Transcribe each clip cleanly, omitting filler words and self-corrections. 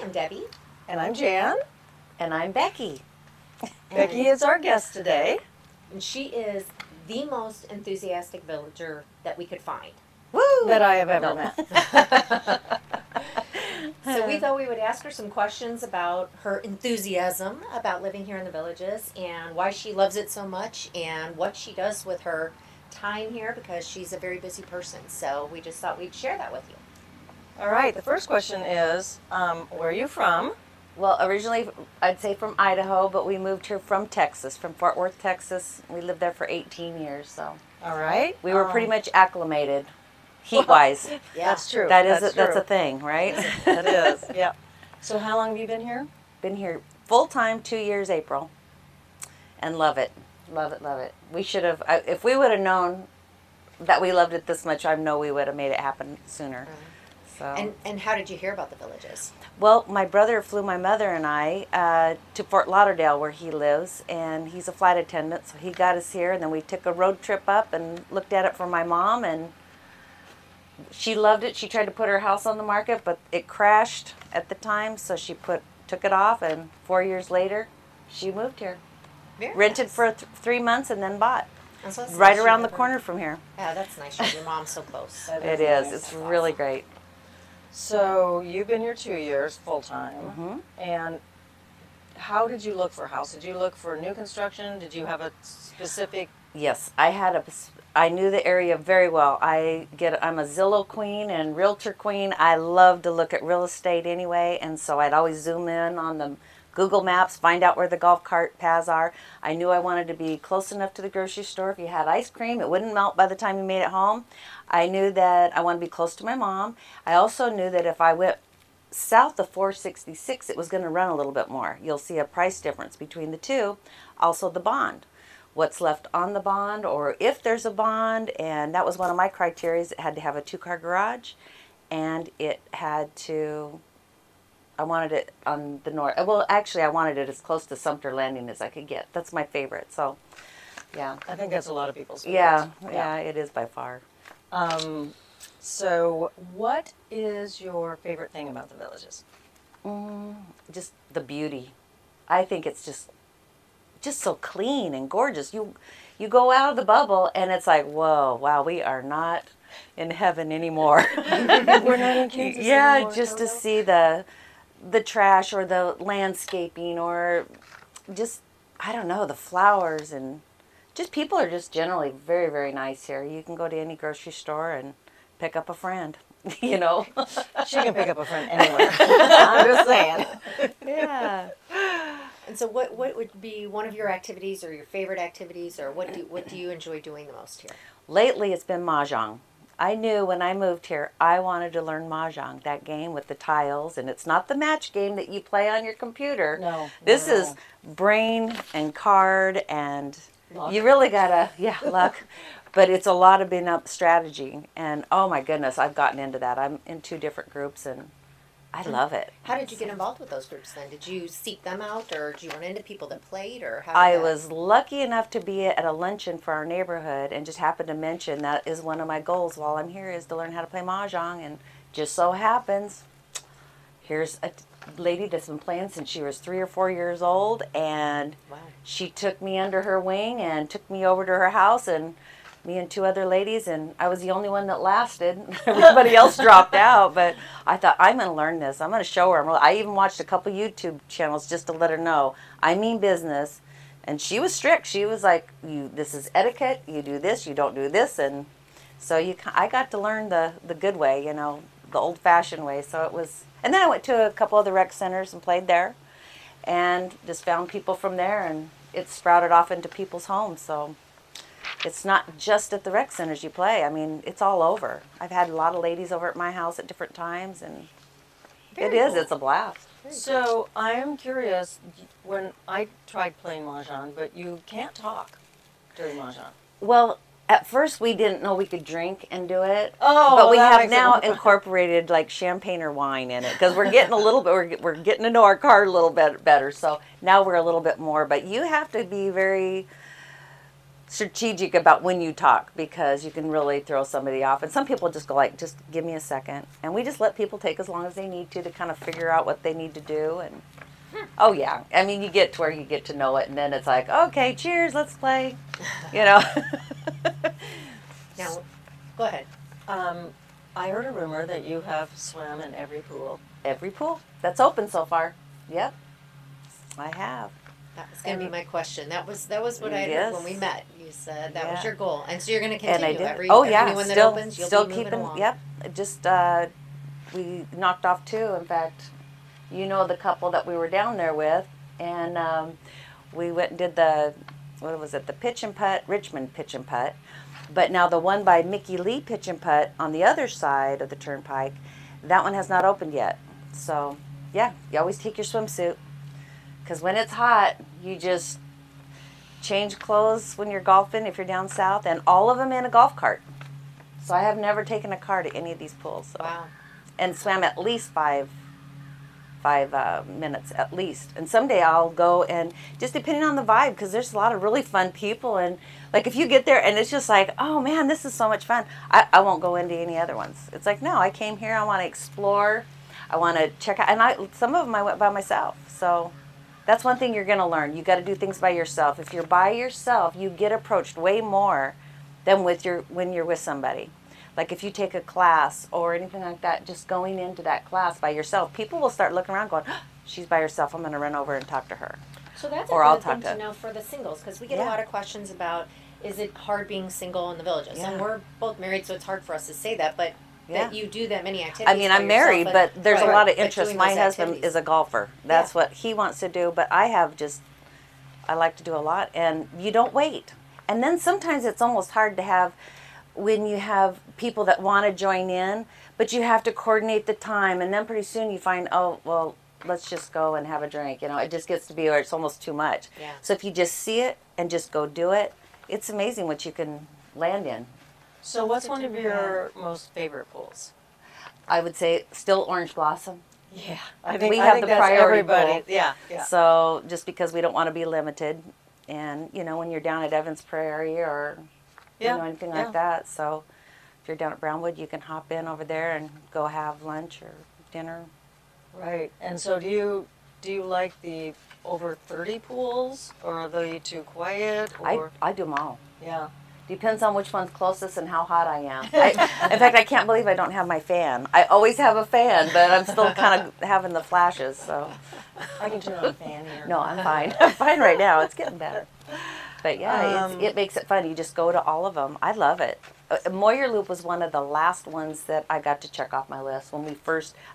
am Debbie. And I'm Jan. And I'm Becky. Becky is our guest today. And she is the most enthusiastic villager that we could find. Woo! That I have ever met. So we thought we would ask her some questions about her enthusiasm about living here in the villages and why she loves it so much and what she does with her time here, because she's a very busy person. So we just thought we'd share that with you. All right, the first question is, where are you from? Well, originally I'd say from Idaho, but we moved here from Texas, from Fort Worth, Texas. We lived there for 18 years, so. All right. We were pretty much acclimated, heat-wise. Yeah. That's true. That's a thing, right? That is, yeah. So how long have you been here? Been here full-time 2 years April, and love it. Love it, love it. We should have, if we would have known that we loved it this much, I know we would have made it happen sooner. So. And how did you hear about the villages? Well, my brother flew my mother and I to Fort Lauderdale, where he lives, and he's a flight attendant, so he got us here, and then we took a road trip up and looked at it for my mom, and she loved it. She tried to put her house on the market, but it crashed at the time, so she took it off, and 4 years later, she moved here. Very Rented nice. for 3 months and then bought. And so that's Right nice around you the have her- corner from here. Yeah, that's nice. You have your mom so close. It is. It's really great. So you've been here 2 years full-time. Mm-hmm. And how did you look for a house? Did you look for new construction? Did you have a specific... Yes, I knew the area very well. I'm a Zillow queen and realtor queen. I love to look at real estate anyway, and so I'd always zoom in on the Google Maps, find out where the golf cart paths are. I knew I wanted to be close enough to the grocery store. If you had ice cream, it wouldn't melt by the time you made it home. I knew that I wanted to be close to my mom. I also knew that if I went south of 466, it was going to run a little bit more. You'll see a price difference between the two. Also the bond. What's left on the bond, or if there's a bond, and that was one of my criteria. It had to have a 2-car garage, and it had to, I wanted it on the north, well actually I wanted it as close to Sumter Landing as I could get. That's my favorite, so yeah. I think that's a lot of people's favorite. Yeah, it is by far. So what is your favorite thing about the villages? Just the beauty. I think it's just so clean and gorgeous. You go out of the bubble and it's like, whoa, wow, we are not in heaven anymore. We're not in Kansas anymore, just to Toto? see the trash or the landscaping or just, I don't know, the flowers, and just people are just generally very, very nice here. You can go to any grocery store and pick up a friend, you know. She can pick up a friend anywhere. I'm just saying. Yeah. And so what would be one of your activities or your favorite activities, or what do you enjoy doing the most here? Lately it's been Mahjong. I knew when I moved here I wanted to learn Mahjong, that game with the tiles, and it's not the match game that you play on your computer. No. This no. is brain and card, and Luck. you really gotta, luck. But it's a lot of being up strategy, and oh my goodness, I've gotten into that. I'm in 2 different groups and I love it. How did you get involved with those groups then? Did you seek them out, or did you run into people that played, or how did I that... was lucky enough to be at a luncheon for our neighborhood and just happened to mention that is one of my goals while I'm here is to learn how to play Mahjong, and just so happens, here's a lady that's been playing since she was 3 or 4 years old, and Wow. she took me under her wing and took me over to her house, and me and 2 other ladies, and I was the only one that lasted. Everybody else dropped out, but I thought, I'm going to learn this. I'm going to show her. I even watched a couple YouTube channels just to let her know I mean business. And she was strict. She was like, this is etiquette. You do this, you don't do this. And so I got to learn the good way, you know, the old-fashioned way. So it was, and then I went to a couple of the rec centers and played there, and just found people from there, and it sprouted off into people's homes. So it's not just at the rec centers you play. I mean, it's all over. I've had a lot of ladies over at my house at different times, and Very cool. it's a blast. So I am curious, when I tried playing Mahjong, but you can't talk during Mahjong. Well, at first we didn't know we could drink and do it. Oh, but we that have makes it now more fun. incorporated like champagne or wine in it, because we're getting a little bit, we're getting to know our card a little bit better. So now we're a little bit more, but you have to be very strategic about when you talk because you can really throw somebody off. And some people just go like, just give me a second. And we just let people take as long as they need to kind of figure out what they need to do. And oh yeah, I mean, you get to where you get to know it, and then it's like, okay, cheers, let's play. You know. Now, go ahead. I heard a rumor that you have swam in every pool. Every pool that's open so far. Yep, I have. That was going to be my question. That was what I heard Yes. when we met. You said that was Yeah. your goal, and so you're going to And I continue did. every Oh yeah, new one that still opens. You'll still be moving keeping. along. Yep, just we knocked off two. In fact, you know the couple that we were down there with, and we went and did the what was it? The pitch and putt, Richmond pitch and putt. But now the one by Mickey Lee pitch and putt on the other side of the turnpike, that one has not opened yet. So yeah, you always take your swimsuit because when it's hot, you just change clothes when you're golfing if you're down south, and all of them in a golf cart. So I have never taken a car to any of these pools. So. Wow. And swam at least five minutes at least. And someday I'll go, and just depending on the vibe, because there's a lot of really fun people, and like if you get there and it's just like, oh man, this is so much fun, I won't go into any other ones. It's like, no, I came here, I want to explore, I want to check out, and some of them I went by myself. So that's one thing you're going to learn. You got to do things by yourself. If you're by yourself, you get approached way more than when you're with somebody. Like if you take a class or anything like that, just going into that class by yourself, people will start looking around going, oh, she's by herself, I'm going to run over and talk to her. So that's Or a I'll good thing talk to to- know for the singles, because we get Yeah. a lot of questions about, is it hard being single in the villages? Yeah. And we're both married, so it's hard for us to say that, but Yeah. that you do that many activities. I mean, by I'm married, yourself, but there's a right, lot of but interest. doing My those husband activities. is a golfer. That's Yeah. what he wants to do, but I like to do a lot, and you don't wait. And then sometimes it's almost hard to have, when you have people that want to join in, but you have to coordinate the time, and then pretty soon you find, oh, well, let's just go and have a drink. You know, it just gets to be where it's almost too much. Yeah. So if you just see it and just go do it, it's amazing what you can land in. So what's one of your most favorite pools? I would say still Orange Blossom. Yeah, We have the that's priority everybody. pool. Yeah, yeah. So just because we don't want to be limited, and you know when you're down at Evans Prairie or you know anything like that. So if you're down at Brownwood, you can hop in over there and go have lunch or dinner. Right. And so do you like the over 30 pools, or are they too quiet? Or I do them all. yeah. Depends on which one's closest and how hot I am. In fact, I can't believe I don't have my fan. I always have a fan, but I'm still kind of having the flashes. So I can turn on a fan here. no, I'm fine. I'm fine right now. It's getting better. But yeah, it makes it fun. You just go to all of them. I love it. Moyer Loop was one of the last ones that I got to check off my list. When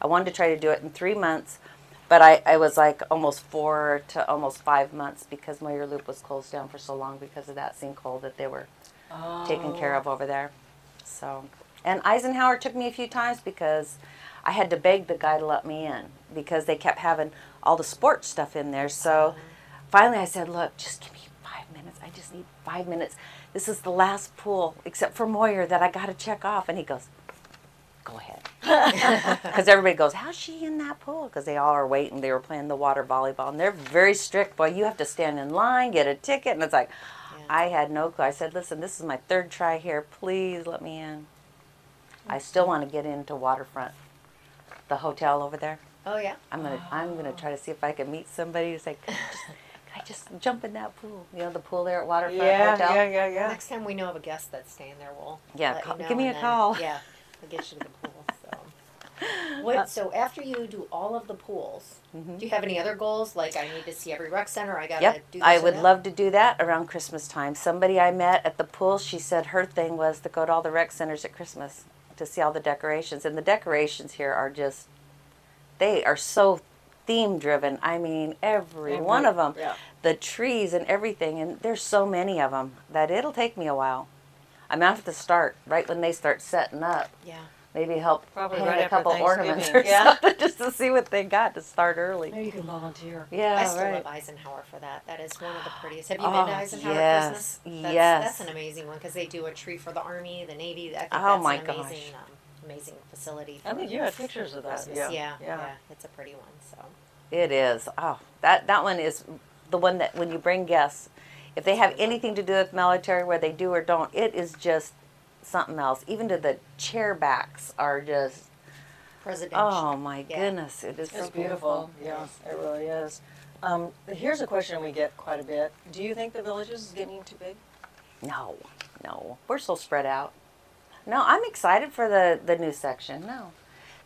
I wanted to try to do it in 3 months, but I was like almost 4 to almost 5 months because Moyer Loop was closed down for so long because of that sinkhole that they were taken care of over there. So, and Eisenhower took me a few times because I had to beg the guy to let me in because they kept having all the sports stuff in there. So finally I said, look, just give me 5 minutes. I just need 5 minutes. This is the last pool, except for Moyer, that I got to check off. And he goes, go ahead. Because everybody goes, how's she in that pool? Because they all are waiting. They were playing the water volleyball. And they're very strict. Boy, you have to stand in line, get a ticket. And it's like, I had no clue. I said, listen, this is my 3rd try here. Please let me in. I still want to get into Waterfront, the hotel over there. Oh yeah. I'm gonna try to see if I can meet somebody who's like, can I just jump in that pool? You know, the pool there at Waterfront Hotel. Yeah. Next time we know of a guest that's staying there, we'll Yeah, let you know, give me and a then- call. Yeah, we'll get you to the pool. So, so after you do all of the pools, do you have any other goals? Like, I need to see every rec center. I gotta Yep, do this. I or would that? love to do that around Christmas time. Somebody I met at the pool, she said her thing was to go to all the rec centers at Christmas to see all the decorations. And the decorations here are just, they are so theme driven. I mean, every one of them. Yeah. The trees and everything. And there's so many of them that it'll take me a while. I'm going to have to start right when they start setting up. Yeah. Maybe help Probably hang right a after couple ornaments or Thanksgiving. Yeah. something just to see what they got to start early. Maybe you can volunteer. Yeah, I still right. love Eisenhower for that. That is one of the prettiest. Have you Oh, been to Eisenhower yes, Christmas? yes. That's an amazing one because they do a tree for the Army, the Navy. I think Oh, that's my an amazing, gosh. amazing facility. I for think you had pictures of that. Christmas. Yeah. Yeah, it's a pretty one. So It is. Oh, that one is the one that when you bring guests, If they have anything to do with military, where they do or don't, it is just something else. Even to the chair backs are just, Presidential. oh my Yeah. goodness, it is It's so beautiful. Yeah, it really is. Here's a question we get quite a bit. Do you think the Villages is getting too big? No, no, we're so spread out. No, I'm excited for the new section. No,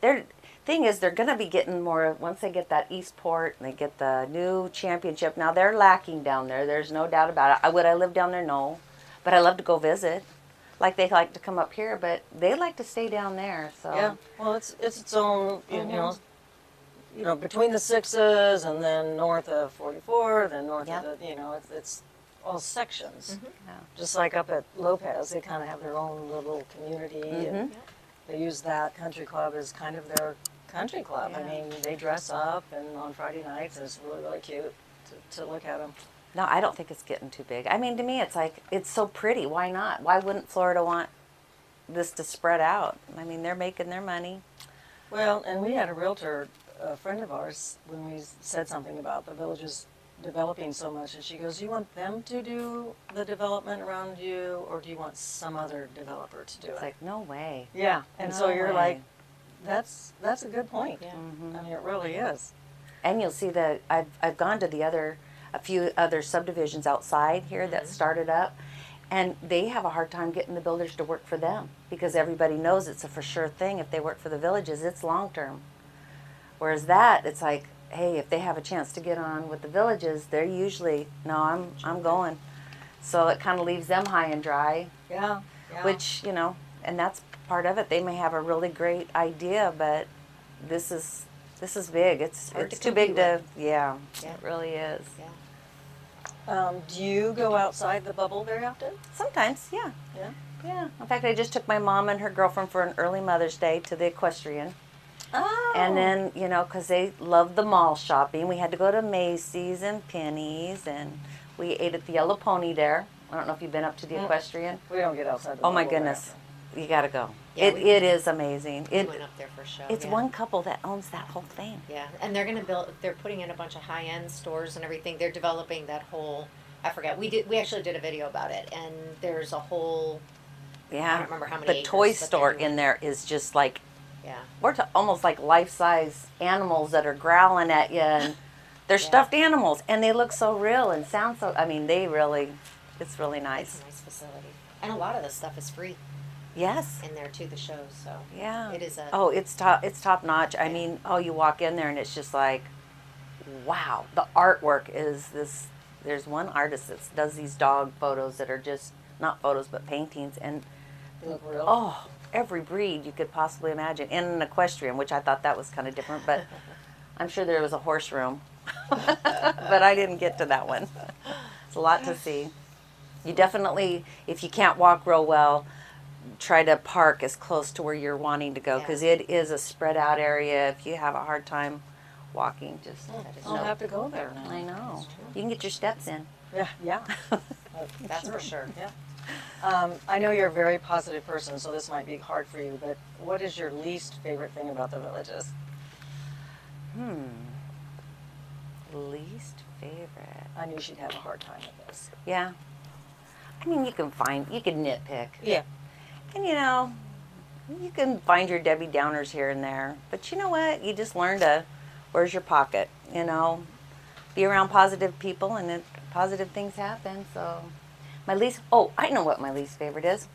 they're thing is they're going to be getting more once they get that Eastport and they get the new championship. Now they're lacking down there. There's no doubt about it. Would I live down there? No, but I love to go visit. Like they like to come up here, but they like to stay down there. So Yeah. Well, it's its own. You know, between the sixes and then north of 44, then north Yeah. of the, it's all sections. Yeah. Just like up at Lopez, they kind of have their own little community, and they use that country club as kind of their country club. I Yeah. mean, they dress up, and on Friday nights, it's really, really cute to look at them. No, I don't think it's getting too big. I mean, to me, it's like it's so pretty. Why not? Why wouldn't Florida want this to spread out? I mean, they're making their money. Well, and we had a realtor, a friend of ours, when we said something about the Villages developing so much, and she goes, "You want them to do the development around you, or do you want some other developer to do It's it?" like no way. Yeah, and so No you're way. like, that's a good point. Yeah. I mean, it really is. And you'll see that I've gone to a few other subdivisions outside here that started up, and they have a hard time getting the builders to work for them because everybody knows it's a for sure thing. If they work for the Villages, it's long term. Whereas that, it's like, hey, if they have a chance to get on with the Villages, they're usually no, I'm going. So it kind of leaves them high and dry, Yeah. which and that's part of it. They may have a really great idea, but this is big. It's hard to too big compete to with. yeah, Yeah. it really is. Yeah. Do you go outside the bubble very often? Sometimes, yeah. Yeah. Yeah. In fact, I just took my mom and her girlfriend for an early Mother's Day to the equestrian. Oh. And then, because they love the mall shopping, we had to go to Macy's and Penny's, and we ate at the Yellow Pony there. I don't know if you've been up to the equestrian. We don't get outside the Oh my bubble very goodness. often. You got to go. Yeah, It is amazing. We It went up there for a show. It's yeah. one couple that owns that whole thing. Yeah, and they're putting in a bunch of high-end stores and everything. They're developing that whole, I forgot, we actually did a video about it, and there's a whole, Yeah. I don't remember how many The acres, toy but they're store doing- in there is just like yeah. almost like life-size animals that are growling at you, and they're Yeah. stuffed animals, and they look so real and sound so. I mean, it's really It's nice. a nice facility. And a lot of the stuff is free Yes. in there too, the shows, so. Yeah. It is a. Oh, it's top notch. I mean, you walk in there and it's just like, wow. The artwork is this. There's one artist that does these dog photos that are just not photos but paintings, and They look real. oh, every breed you could possibly imagine in an equestrian, which I thought that was kind of different, but I'm sure there was a horse room, but I didn't get to that one. It's a lot to see. You definitely, if you can't walk real well, try to park as close to where you're wanting to go, because it is a spread out area. If you have a hard time walking, just I'll have to go there now. I know you can get your steps in. Yeah, yeah. That's for sure. Yeah. I know you're a very positive person, so this might be hard for you, but what is your least favorite thing about the Villages? Least favorite. I knew she'd have a hard time with this. Yeah. I mean, you can nitpick. Yeah. And you can find your Debbie Downers here and there. But you know what? You just learn where's your pocket? Be around positive people and then positive things happen. So, I know what my least favorite is.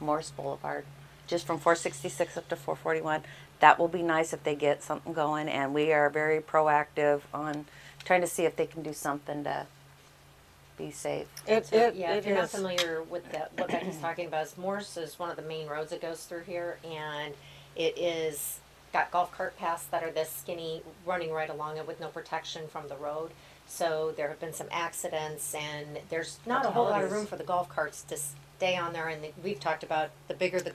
Morris Boulevard. Just from 466 up to 441. That will be nice if they get something going. And we are very proactive on trying to see if they can do something to be safe. Yeah, if you're not is. familiar with that, what Becky's talking about, is Morse is one of the main roads that goes through here, and it is got golf cart paths that are this skinny, running right along it with no protection from the road. So there have been some accidents, and there's not a whole lot of Fatalities. room for the golf carts to stay on there. And we've talked about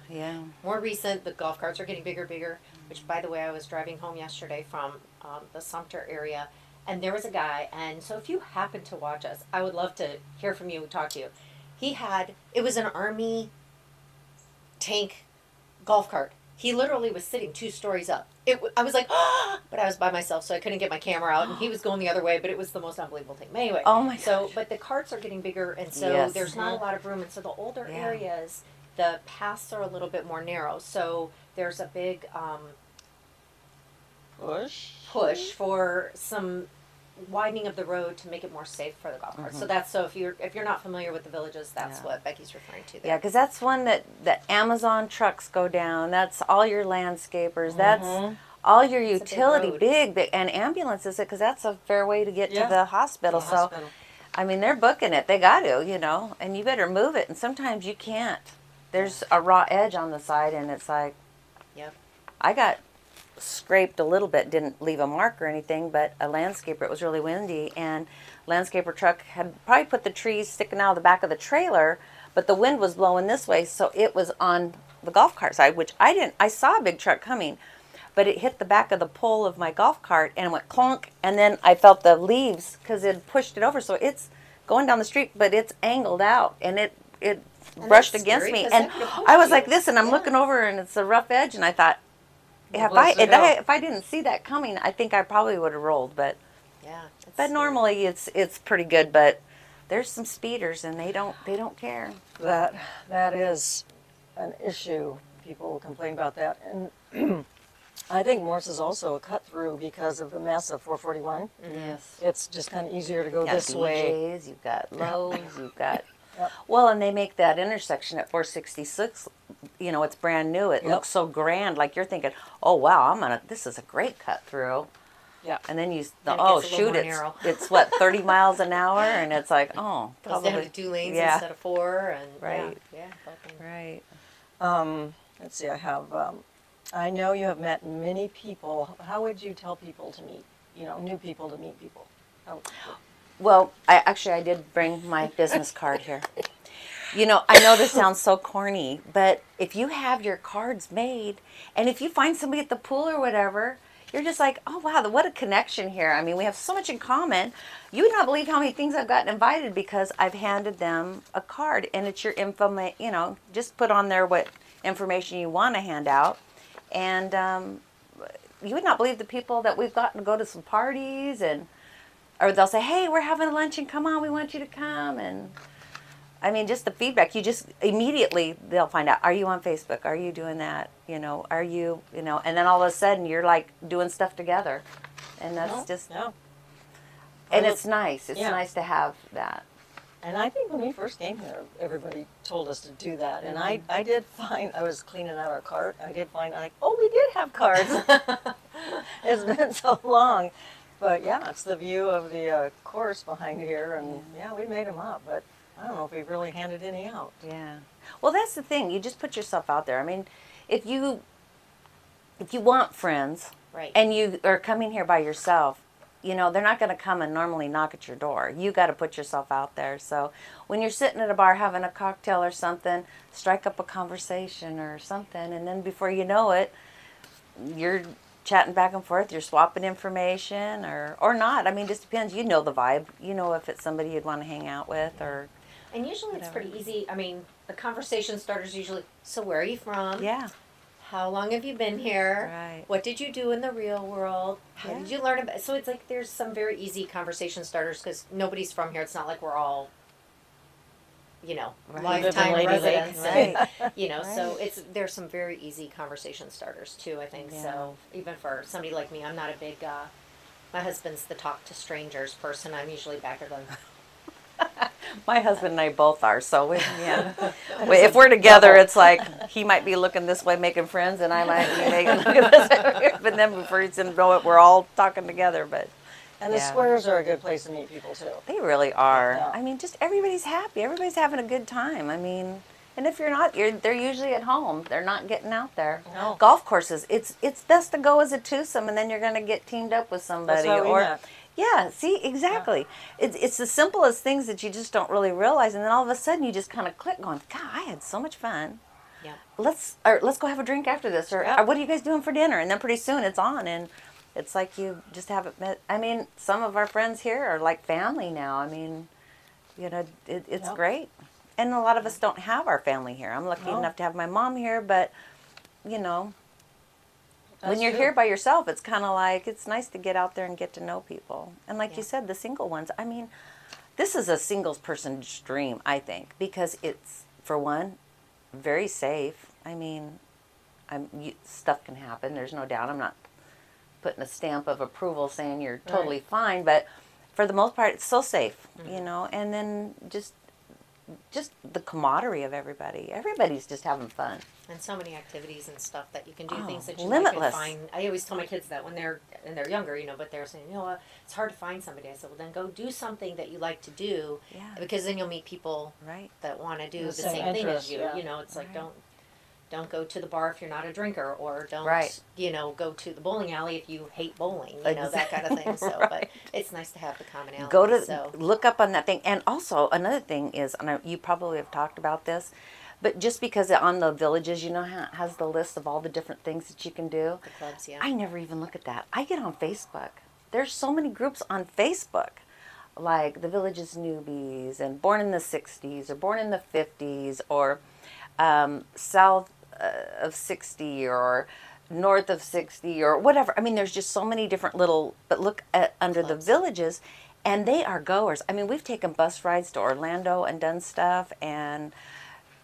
Yeah. more recent, the golf carts are getting bigger. Which, by the way, I was driving home yesterday from the Sumter area, and there was a guy. And so, if you happen to watch us, I would love to hear from you, talk to you. It was an Army tank golf cart, He literally was sitting 2 stories up. I was like, but I was by myself, so I couldn't get my camera out, and he was going the other way. But it was the most unbelievable thing. But anyway, Oh my so gosh. but the carts are getting bigger, and so Yes. there's not a lot of room, and so the older Yeah. areas, the paths are a little bit more narrow. So there's a big push for some widening of the road to make it more safe for the golf carts. So that's so if you're not familiar with the villages, that's Yeah. what Becky's referring to there. Yeah, because that's one that Amazon trucks go down. That's all your landscapers. That's all your It's a big utility, road. big, and ambulances, because that's a fair way to get Yeah. to the hospital. The So, hospital. I mean, they're booking it. They got to, and you better move it. And sometimes you can't. There's a raw edge on the side, and it's like, Yep. I got scraped a little bit, didn't leave a mark or anything, but a landscaper, it was really windy, and landscaper truck had probably put the trees sticking out of the back of the trailer, but the wind was blowing this way, so it was on the golf cart side, which I saw a big truck coming, but it hit the back of the pole of my golf cart and went clonk, and then I felt the leaves because it pushed it over, so it's going down the street, but it's angled out, and it And brushed that's against scary me, 'cause and that could've pushed I was you. like this, and I'm Yeah. looking over, and it's a rough edge, and I thought, No if place to go. if I didn't see that coming, I think I probably would have rolled. But Yeah. it's but scary. normally it's pretty good. But there's some speeders, and they don't care. That is an issue. People complain about that, and I think Morse is also a cut through because of the mess of 441. Yes. It's just kind of easier to go You got this way. BJ's, you've got Lowe's, you've got. Yep. Well, and they make that intersection at 466. It's brand new. It Yep. looks so grand. Like you're thinking, oh wow, this is a great cut through. Yeah. And then And it gets oh a little shoot, more it's narrow. it's what 30 miles an hour, and it's like oh Goes down probably to 2 lanes yeah. instead of 4, and Right. yeah, fucking- Right. Let's see. I know you have met many people. How would you tell people to meet? New people to meet people. Well, I did bring my business card here. I know this sounds so corny, but if you have your cards made, and if you find somebody at the pool or whatever, you're just like, oh wow, what a connection here. I mean, we have so much in common. You would not believe how many things I've gotten invited because I've handed them a card, and it's your info. Just put on there what information you want to hand out, and you would not believe the people that we've gotten to go to some parties, or they'll say, hey, we're having a luncheon, come on, we want you to come. And I mean, just the feedback, you just immediately, they'll find out, are you on Facebook? Are you doing that? Are you, and then all of a sudden you're like doing stuff together. And that's just, Yeah. and it's nice. It's Yeah. nice to have that. And I think when we first came here, everybody told us to do that. And I did find, I was cleaning out our cart, I did find, we did have cards. It's been so long. But yeah, it's the view of the course behind here. And yeah, we made them up. But I don't know if we've really handed any out. Yeah. Well, that's the thing. You just put yourself out there. I mean, if you want friends, Right. and you are coming here by yourself, they're not going to come and normally knock at your door. You got to put yourself out there. So when you're sitting at a bar having a cocktail or something, strike up a conversation or something, and then before you know it, you're chatting back and forth. You're swapping information or not. I mean, just depends. You know the vibe. You know if it's somebody you'd want to hang out with or. And usually it's Whatever. pretty easy. I mean, the conversation starters usually, so where are you from? Yeah. How long have you been here? Right. What did you do in the real world? How Yeah. did you learn about? So it's like there's some very easy conversation starters because nobody's from here. It's not like we're all, Right. lifetime Living Lady Lake. residents. Right. So there's some very easy conversation starters too. I think Yeah. so. Even for somebody like me, I'm not a big. My husband's the talk to strangers person. I'm usually back there going. My husband and I both are, so yeah. If we're together, it's like he might be looking this way, making friends, and I might be making look at this. But then before he's in know it, we're all talking together. But And the Yeah. squares are a good place to meet people too. they really are. Yeah. I mean, just everybody's happy. Everybody's having a good time. I mean, and if you're not, they're usually at home. They're not getting out there. No. Golf courses, it's best to go as a twosome, and then you're going to get teamed up with somebody. That's how we met. Yeah, see, exactly. It's the simplest things that you just don't really realize, and then all of a sudden you just kind of click, going, God, I had so much fun. Yeah. Let's go have a drink after this, or Yeah. what are you guys doing for dinner? And then pretty soon it's on, and it's like you just haven't met. I mean, some of our friends here are like family now. I mean, it's Yeah. great, and a lot of us don't have our family here. I'm lucky No. enough to have my mom here, but when you're true. here by yourself, it's kind of like, it's nice to get out there and get to know people. And like Yeah. you said, the single ones, I mean, this is a single person's dream, I think, because it's, for one, very safe. I mean, stuff can happen. There's no doubt. I'm not putting a stamp of approval saying you're totally fine, but for the most part, it's so safe, you know. And then just the camaraderie of everybody. Everybody's just having fun. And so many activities and stuff that you can do, Oh, things that you limitless. might find. I always tell my kids that when they're younger, you know, but they're saying, you know what, it's hard to find somebody. I said, well, then go do something that you like to do, Yeah. because then you'll meet people Right. that want to do The the same same thing as interest, you. yeah. You know, it's like Right. don't go to the bar if you're not a drinker, or don't Right. you know, go to the bowling alley if you hate bowling. You know, that kind of thing. So, Right. but it's nice to have the commonality. Go to so. look up on that thing. And also another thing is, and you probably have talked about this, but just because on the villages, you know, has the list of all the different things that you can do. The clubs, yeah. I never even look at that. I get on Facebook. There's so many groups on Facebook, like the Villages Newbies and Born in the 60s or Born in the 50s or South of 60 or North of 60 or whatever. I mean, there's just so many different little, but look at under Clubs. the villages, and they are goers. I mean, we've taken bus rides to Orlando and done stuff, and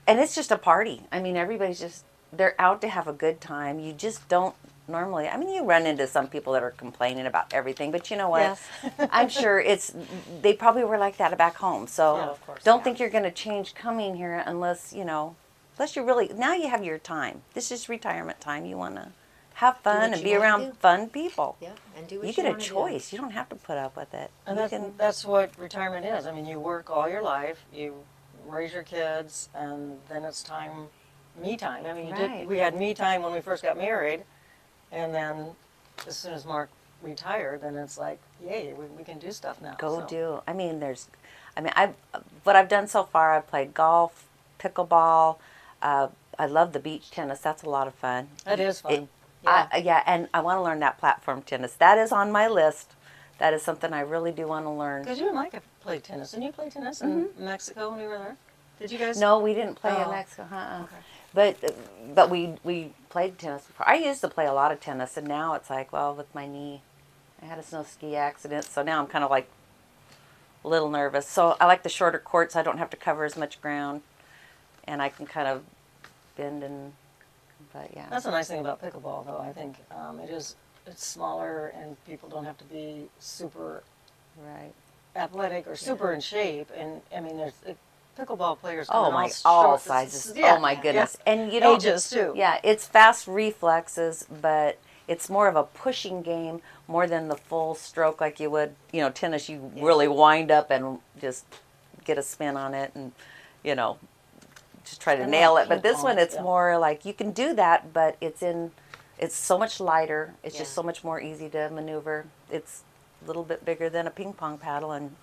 it's just a party. I mean, everybody's just, they're out to have a good time. You just don't normally, I mean, you run into some people that are complaining about everything, but you know what? Yes. I'm sure they probably were like that back home. So Oh, of course, don't yeah. think you're going to change coming here unless, you know, unless you really, now you have your time. This is retirement time. You want to have fun what and you be wanna around do. fun people. Yeah, and do what You you get a wanna do. choice. You don't have to put up with it. And You that's what retirement is. I mean, you work all your life, you raise your kids, and then it's time, me time. I mean, Right. we had me time when we first got married, and then as soon as Mark retired, then it's like, yay, we can do stuff now. go so. do. I mean, what I've done so far, I've played golf, pickleball. I love the beach tennis. That's a lot of fun. That is fun. Yeah, and I want to learn that platform tennis. That is on my list. That is something I really do want to learn. Because you and Mike have played tennis. Didn't you play tennis in Mexico when we were there? Did you guys? No, we didn't play in Oh. Mexico. Okay. But we played tennis before. I used to play a lot of tennis, and now it's like, well, with my knee, I had a snow ski accident, so now I'm kind of like a little nervous. So I like the shorter courts. I don't have to cover as much ground, and I can kind of bend and. But yeah. That's a nice thing about pickleball, though. I think it's smaller, and people don't have to be super Right. athletic or super in shape. And I mean, pickleball players. Oh come in my, all sorts- sizes. yeah, Oh my goodness. yeah. And you know, Ages too. yeah, it's fast reflexes, but it's more of a pushing game more than the full stroke like you would, you know, tennis. You really wind up and just get a spin on it and, you know, just try to And nail like it. But this ping one, pong, it's yeah. more like you can do that, but it's so much lighter. It's just Yeah. so much more easy to maneuver. It's a little bit bigger than a ping pong paddle, and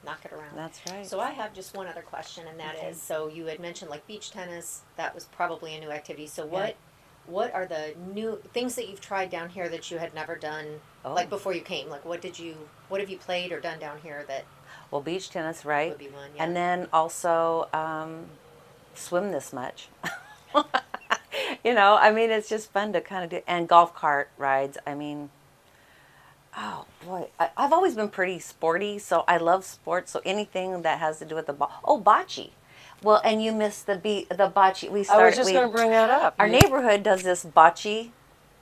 Knock it around. that's right. So I have just one other question, and that is: so you had mentioned like beach tennis. That was probably a new activity. So what are the new things that you've tried down here that you had never done, Oh. like before you came? Like what have you played or done down here that Well, beach tennis, right? would be one? Yeah. And then also swim this much. You know, I mean, it's just fun to kind of do. And golf cart rides. I mean, oh boy, I've always been pretty sporty, so I love sports. So anything that has to do with the ball. Oh, bocce. Well, and you missed the bocce. I was just going to bring that up. Our neighborhood does this bocce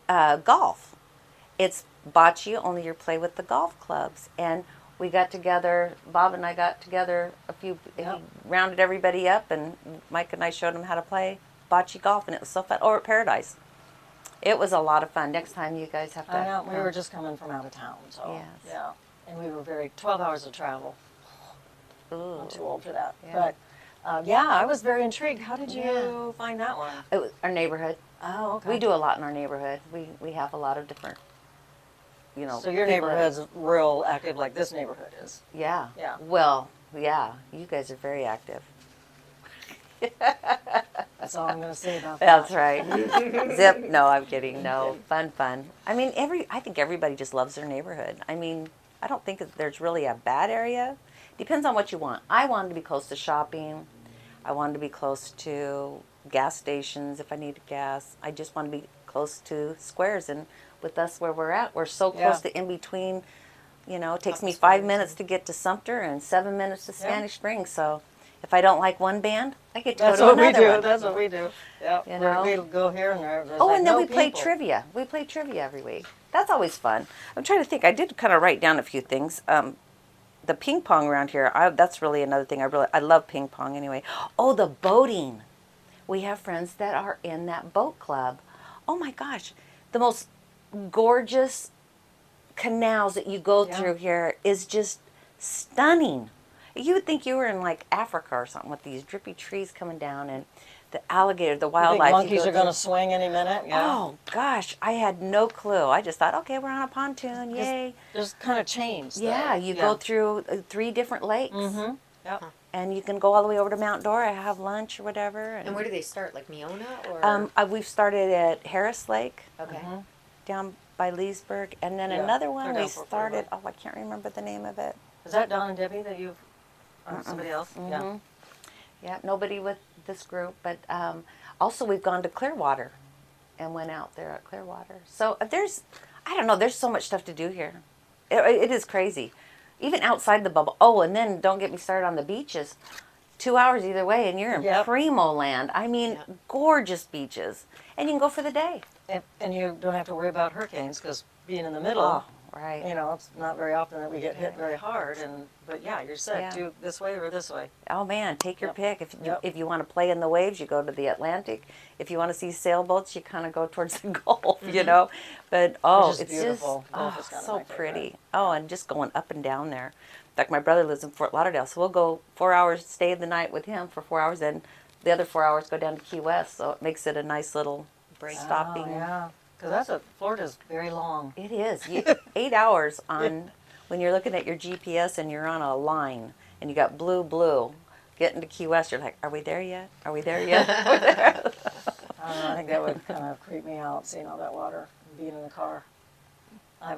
golf. It's bocce, only you play with the golf clubs. And we got together, Bob and I got together he rounded everybody up, and Mike and I showed them how to play bocce golf, and it was so fun. Or at Paradise. It was a lot of fun. Next time you guys have to. I know, we were just coming from out of town, so Yes. yeah. And we were 12 hours of travel. Ooh. I'm too old for that. Yeah. But yeah, I was very intrigued. How did you find that one? It was our neighborhood. Oh, okay. We do a lot in our neighborhood. We have a lot of different, you know. So your people that- neighborhood's real active like this neighborhood is. Yeah. Yeah. Well, yeah. You guys are very active. That's all I'm going to say about that. That's right. Zip. No, I'm kidding. No, fun. I mean, I think everybody just loves their neighborhood. I mean, I don't think that there's really a bad area. Depends on what you want. I wanted to be close to shopping. I wanted to be close to gas stations if I needed gas. I just want to be close to Squares, and with us where we're at, we're so close to in between. You know, it takes me 5 minutes to get to Sumter and 7 minutes to Spanish Springs. So if I don't like one band, I get to go to another one. That's what we do. Yeah, You know? we'll go here and there's Oh, like and then no we play people. trivia. We play trivia every week. That's always fun. I'm trying to think. I did kind of write down a few things. The ping pong around here, that's really another thing. I love ping pong anyway. Oh, the boating. We have friends that are in that boat club. Oh my gosh, the most gorgeous canals that you go through here is just stunning. You would think you were in like Africa or something with these drippy trees coming down and the alligator, the You think wildlife. monkeys are going to swing any minute? Yeah. Oh gosh, I had no clue. I just thought, okay, we're on a pontoon, yay. There's kind of chains. Yeah, you go through 3 different lakes. Mm-hmm. Yep. And you can go all the way over to Mount Dora, have lunch or whatever. And where do they start? Like Meona or? We've started at Harris Lake. Okay. Down by Leesburg, and then Yeah, another one they're we down for started. forever. Oh, I can't remember the name of it. Is that Don and Debbie that you've? Somebody else? Yeah. Yeah, nobody with this group, but also we've gone to Clearwater, and went out there at Clearwater. So I don't know, there's so much stuff to do here. It is crazy, even outside the bubble. Oh, and then don't get me started on the beaches. 2 hours either way, and you're in primo land. I mean, gorgeous beaches, and you can go for the day. And you don't have to worry about hurricanes because being in the middle, Oh, right. you know, it's not very often that we get hit very hard. But yeah, you're set. Yeah. Do this way or this way. Oh man, take your pick. Yep. If you want to play in the waves, you go to the Atlantic. If you want to see sailboats, you kind of go towards the Gulf. You know, but Which is it's beautiful. just Gulf is kinda so my favorite. pretty. Oh, and just going up and down there. In fact, my brother lives in Fort Lauderdale, so we'll go 4 hours, stay the night with him for 4 hours, then the other 4 hours go down to Key West. So it makes it a nice little break stopping. Oh, yeah, because Florida's very long. It is 8 hours on when you're looking at your GPS and you're on a line and you got blue. Getting to Key West, you're like, are we there yet? Are we there yet? I don't know, I think that would kind of creep me out, seeing all that water, being in the car.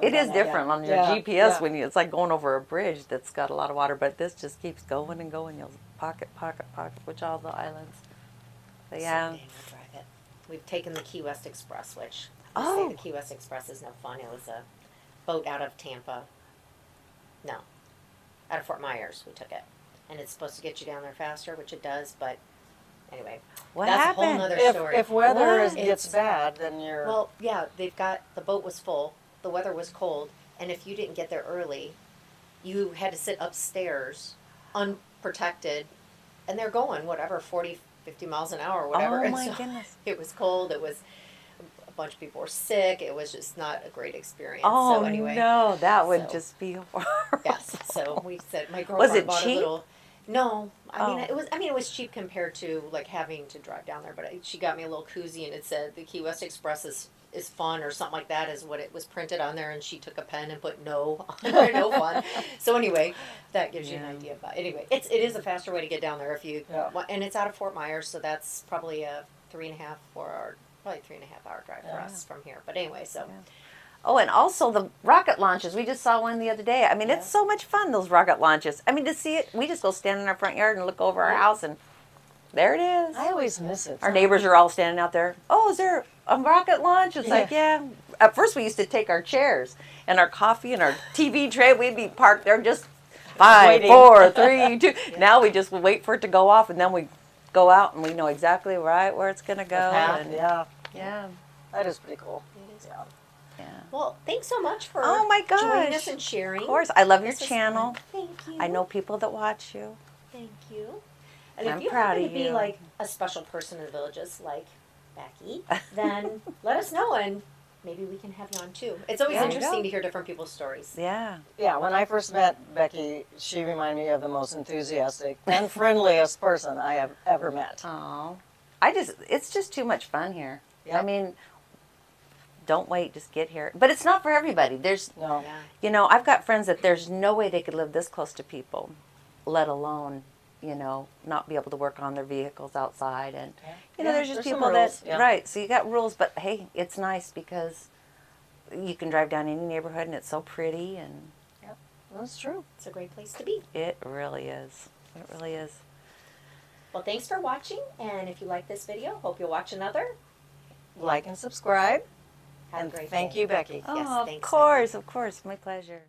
It is different on your GPS when it's like going over a bridge that's got a lot of water, but this just keeps going and going. You'll pocket, which all the islands. But yeah. Someday we'll drive it. We've taken the Key West Express, which they say the Key West Express is no fun. It was a boat out of Tampa. No, out of Fort Myers. We took it, and it's supposed to get you down there faster, which it does. But anyway, What that's happened? a whole nother story. If weather What? gets bad, then you're. Well, yeah, the boat was full. The weather was cold, and if you didn't get there early, you had to sit upstairs, unprotected, and they're going, 40, 50 miles an hour or whatever. Oh and my so goodness. It was cold, a bunch of people were sick, it was just not a great experience. Oh so anyway, no, that would so- just be horrible. yes, so we said, my Was girlfriend it bought cheap? a little, no, Oh. it was cheap compared to like having to drive down there, but she got me a little koozie and it said the Key West Express is fun or something like that is what it was printed on there, and she took a pen and put no on there, no fun. So anyway, that gives you an idea. But anyway, it is a faster way to get down there if you want, and it's out of Fort Myers, so that's probably a 3.5 hour drive for us from here. But anyway, so. Oh, and also the rocket launches. We just saw one the other day. I mean, it's so much fun, those rocket launches. I mean, to see it, we just go stand in our front yard and look over our house, and there it is. I always miss it. Our neighbors are all standing out there. Oh, is there a rocket launch? It's like, yeah. At first, we used to take our chairs and our coffee and our TV tray. We'd be parked there just 5, Waiting. 4, 3, 2. Now we just wait for it to go off, and then we go out and we know exactly right where it's going to go. And, Yeah, that is pretty cool. It is. yeah. Well, thanks so much for Oh my gosh. joining us and sharing. Of course, I love your This was channel. fun. Thank you. I know people that watch you. Thank you. And I'm if you proud happen of to be you. like a special person in the villages, like Becky, then let us know and maybe we can have you on too. It's always There you interesting go. to hear different people's stories. Yeah. Yeah, when I first met Becky, she reminded me of the most enthusiastic and friendliest person I have ever met. Oh, it's just too much fun here. Yep. I mean, don't wait, just get here. But it's not for everybody. No. Yeah. I've got friends that there's no way they could live this close to people, let alone, not be able to work on their vehicles outside. And, Yeah, there's just there's some people that, rules, yeah. right, so you got rules, but hey, it's nice because you can drive down any neighborhood and it's so pretty, and That's true. It's a great place to be. it really is. It really is. Well, thanks for watching, and if you like this video, hope you'll watch another. like and subscribe. Have a And great thank day. you, Becky. Yes, Oh, thanks, of course, my pleasure.